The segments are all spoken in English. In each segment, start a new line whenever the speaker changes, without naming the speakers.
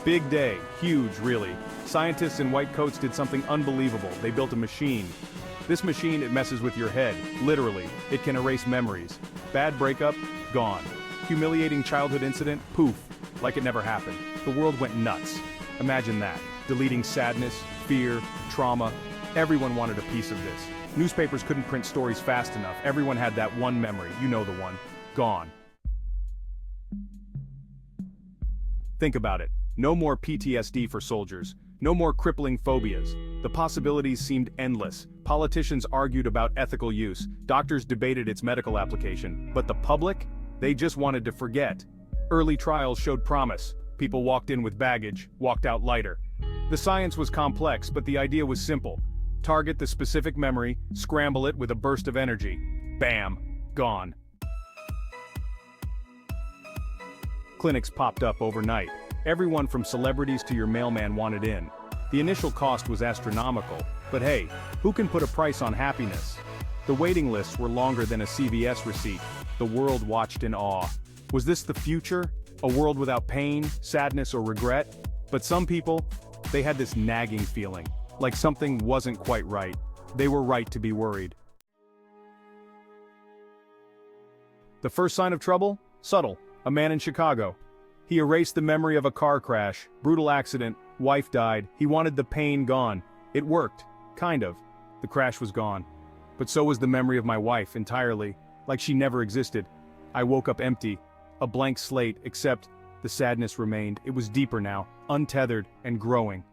Big day, huge really. Scientists in white coats did something unbelievable. They built a machine. This machine, it messes with your head, literally. It can erase memories. Bad breakup, gone. Humiliating childhood incident, poof, like it never happened. The world went nuts. Imagine that, deleting sadness, fear, trauma. Everyone wanted a piece of this. Newspapers couldn't print stories fast enough. Everyone had that one memory, you know the one, gone. Think about it. No more PTSD for soldiers. No more crippling phobias. The possibilities seemed endless. Politicians argued about ethical use. Doctors debated its medical application. But the public? They just wanted to forget. Early trials showed promise. People walked in with baggage, walked out lighter. The science was complex, but the idea was simple. Target the specific memory, scramble it with a burst of energy. Bam! Gone. Clinics popped up overnight. Everyone from celebrities to your mailman wanted in. The initial cost was astronomical, but hey, who can put a price on happiness? The waiting lists were longer than a CVS receipt. The world watched in awe. Was this the future? A world without pain, sadness, or regret? But some people, they had this nagging feeling, like something wasn't quite right. They were right to be worried. The first sign of trouble? Subtle. A man in Chicago. He erased the memory of a car crash, brutal accident, wife died. He wanted the pain gone. It worked. Kind of. The crash was gone. But so was the memory of my wife, entirely. Like she never existed. I woke up empty. A blank slate, except the sadness remained. It was deeper now, untethered, and growing.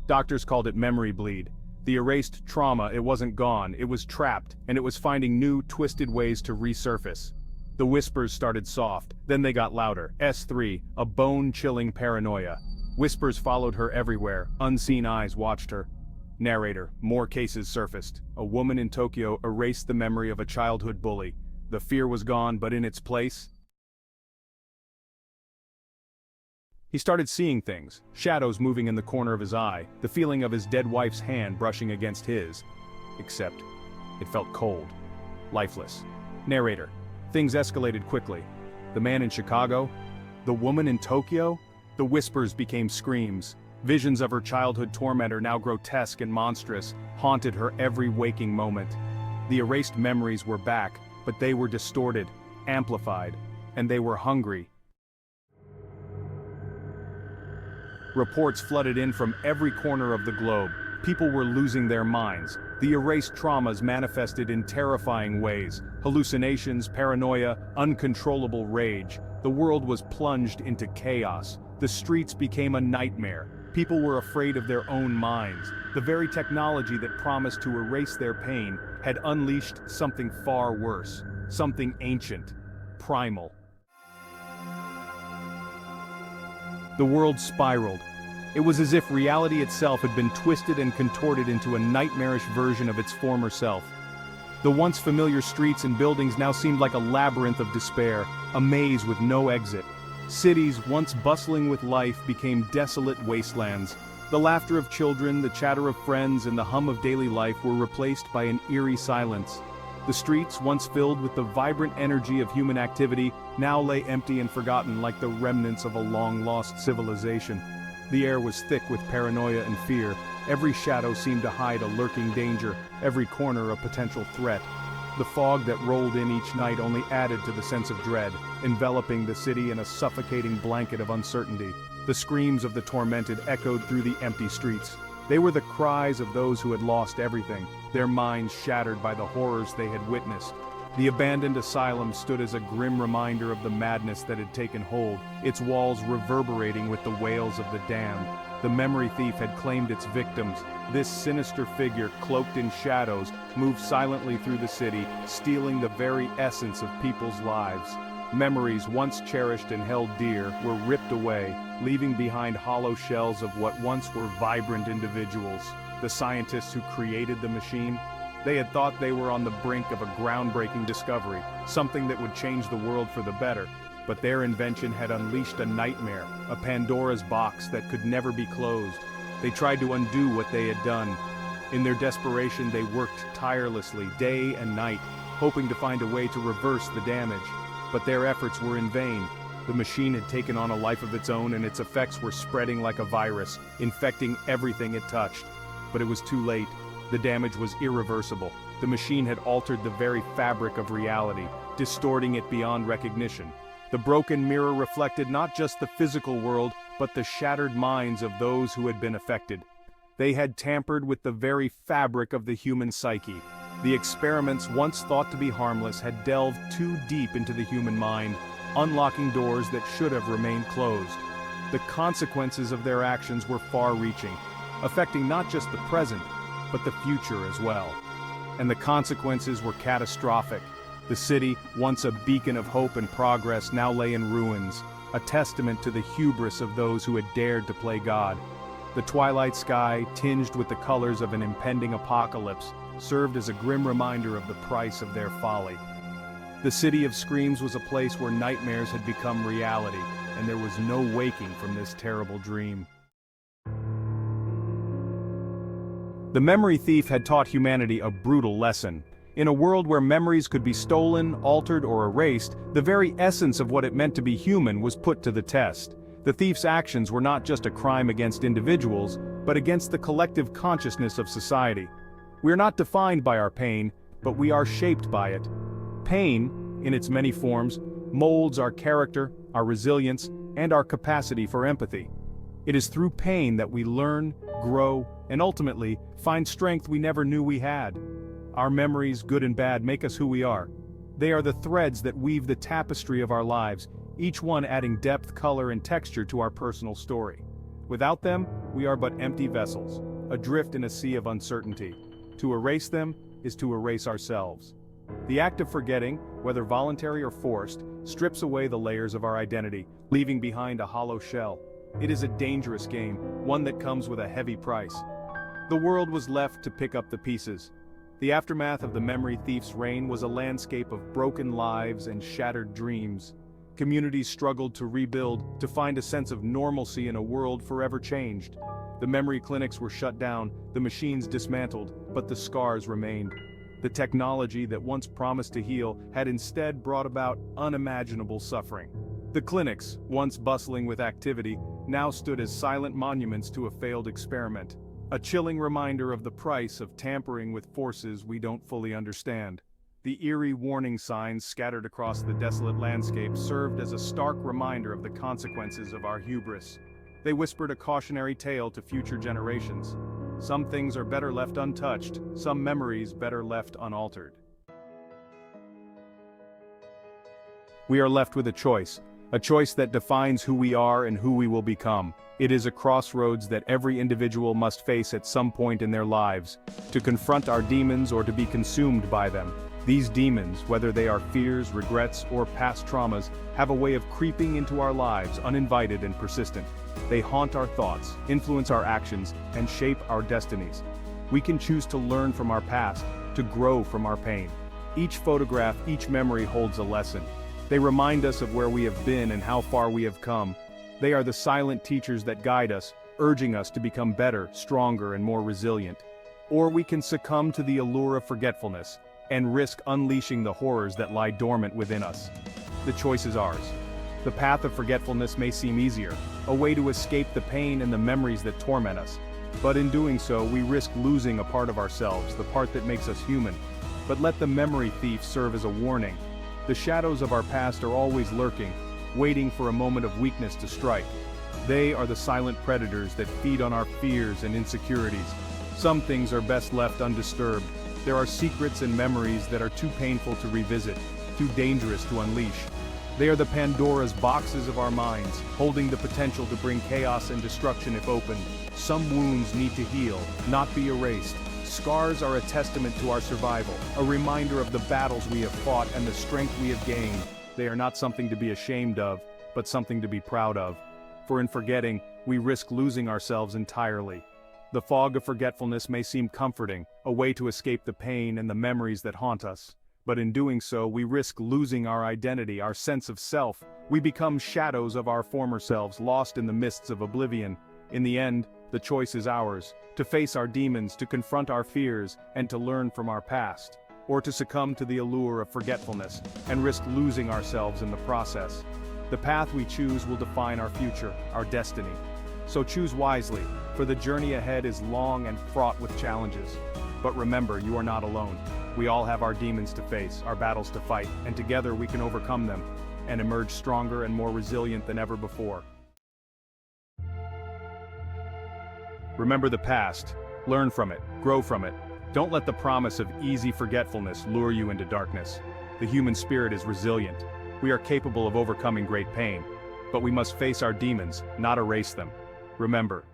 Doctors called it memory bleed. The erased trauma, it wasn't gone, it was trapped, and it was finding new, twisted ways to resurface. The whispers started soft, then they got louder. S3, a bone-chilling paranoia. Whispers followed her everywhere, unseen eyes watched her. Narrator, more cases surfaced. A woman in Tokyo erased the memory of a childhood bully. The fear was gone, but in its place, he started seeing things, shadows moving in the corner of his eye, the feeling of his dead wife's hand brushing against his. Except, it felt cold, lifeless. Narrator, things escalated quickly. The man in Chicago, the woman in Tokyo, the whispers became screams. Visions of her childhood tormentor, now grotesque and monstrous, haunted her every waking moment. The erased memories were back, but they were distorted, amplified, and they were hungry. Reports flooded in from every corner of the globe. People were losing their minds. The erased traumas manifested in terrifying ways. Hallucinations, paranoia, uncontrollable rage. The world was plunged into chaos. The streets became a nightmare. People were afraid of their own minds. The very technology that promised to erase their pain had unleashed something far worse. Something ancient, primal. The world spiraled. It was as if reality itself had been twisted and contorted into a nightmarish version of its former self. The once familiar streets and buildings now seemed like a labyrinth of despair, a maze with no exit. Cities, once bustling with life, became desolate wastelands. The laughter of children, the chatter of friends, and the hum of daily life were replaced by an eerie silence. The streets, once filled with the vibrant energy of human activity, now lay empty and forgotten like the remnants of a long-lost civilization. The air was thick with paranoia and fear. Every shadow seemed to hide a lurking danger, every corner a potential threat. The fog that rolled in each night only added to the sense of dread, enveloping the city in a suffocating blanket of uncertainty. The screams of the tormented echoed through the empty streets. They were the cries of those who had lost everything, their minds shattered by the horrors they had witnessed. The abandoned asylum stood as a grim reminder of the madness that had taken hold, its walls reverberating with the wails of the damned. The memory thief had claimed its victims. This sinister figure, cloaked in shadows, moved silently through the city, stealing the very essence of people's lives. Memories once cherished and held dear were ripped away, leaving behind hollow shells of what once were vibrant individuals. The scientists who created the machine, they had thought they were on the brink of a groundbreaking discovery, something that would change the world for the better. But their invention had unleashed a nightmare, a Pandora's box that could never be closed. They tried to undo what they had done. In their desperation, they worked tirelessly, day and night, hoping to find a way to reverse the damage. But their efforts were in vain. The machine had taken on a life of its own, and its effects were spreading like a virus, infecting everything it touched. But it was too late. The damage was irreversible. The machine had altered the very fabric of reality, distorting it beyond recognition. The broken mirror reflected not just the physical world, but the shattered minds of those who had been affected. They had tampered with the very fabric of the human psyche. The experiments once thought to be harmless had delved too deep into the human mind, unlocking doors that should have remained closed. The consequences of their actions were far-reaching, affecting not just the present, but the future as well. And the consequences were catastrophic. The city, once a beacon of hope and progress, now lay in ruins, a testament to the hubris of those who had dared to play God. The twilight sky, tinged with the colors of an impending apocalypse, served as a grim reminder of the price of their folly. The City of Screams was a place where nightmares had become reality, and there was no waking from this terrible dream. The memory thief had taught humanity a brutal lesson. In a world where memories could be stolen, altered, or erased, the very essence of what it meant to be human was put to the test. The thief's actions were not just a crime against individuals, but against the collective consciousness of society. We are not defined by our pain, but we are shaped by it. Pain, in its many forms, molds our character, our resilience, and our capacity for empathy. It is through pain that we learn, grow, and ultimately, find strength we never knew we had. Our memories, good and bad, make us who we are. They are the threads that weave the tapestry of our lives, each one adding depth, color, and texture to our personal story. Without them, we are but empty vessels, adrift in a sea of uncertainty. To erase them is to erase ourselves. The act of forgetting, whether voluntary or forced, strips away the layers of our identity, leaving behind a hollow shell. It is a dangerous game, one that comes with a heavy price. The world was left to pick up the pieces. The aftermath of the memory thief's reign was a landscape of broken lives and shattered dreams. Communities struggled to rebuild, to find a sense of normalcy in a world forever changed. The memory clinics were shut down, the machines dismantled, but the scars remained. The technology that once promised to heal had instead brought about unimaginable suffering. The clinics, once bustling with activity, now stood as silent monuments to a failed experiment. A chilling reminder of the price of tampering with forces we don't fully understand. The eerie warning signs scattered across the desolate landscape served as a stark reminder of the consequences of our hubris. They whispered a cautionary tale to future generations. Some things are better left untouched, some memories better left unaltered. We are left with a choice that defines who we are and who we will become. It is a crossroads that every individual must face at some point in their lives, to confront our demons or to be consumed by them. These demons, whether they are fears, regrets, or past traumas, have a way of creeping into our lives uninvited and persistent. They haunt our thoughts, influence our actions, and shape our destinies. We can choose to learn from our past, to grow from our pain. Each photograph, each memory holds a lesson. They remind us of where we have been and how far we have come. They are the silent teachers that guide us, urging us to become better, stronger, and more resilient. Or we can succumb to the allure of forgetfulness and risk unleashing the horrors that lie dormant within us. The choice is ours. The path of forgetfulness may seem easier, a way to escape the pain and the memories that torment us. But in doing so, we risk losing a part of ourselves, the part that makes us human. But let the memory thief serve as a warning. The shadows of our past are always lurking, waiting for a moment of weakness to strike. They are the silent predators that feed on our fears and insecurities. Some things are best left undisturbed. There are secrets and memories that are too painful to revisit, too dangerous to unleash. They are the Pandora's boxes of our minds, holding the potential to bring chaos and destruction if opened. Some wounds need to heal, not be erased. Scars are a testament to our survival, a reminder of the battles we have fought and the strength we have gained. They are not something to be ashamed of, but something to be proud of. For in forgetting, we risk losing ourselves entirely. The fog of forgetfulness may seem comforting, a way to escape the pain and the memories that haunt us. But in doing so, we risk losing our identity, our sense of self. We become shadows of our former selves, lost in the mists of oblivion. In the end, the choice is ours, to face our demons, to confront our fears, and to learn from our past. Or to succumb to the allure of forgetfulness, and risk losing ourselves in the process. The path we choose will define our future, our destiny. So choose wisely, for the journey ahead is long and fraught with challenges. But remember, you are not alone. We all have our demons to face, our battles to fight, and together we can overcome them and emerge stronger and more resilient than ever before. Remember the past, learn from it, grow from it. Don't let the promise of easy forgetfulness lure you into darkness. The human spirit is resilient. We are capable of overcoming great pain, but we must face our demons, not erase them. Remember,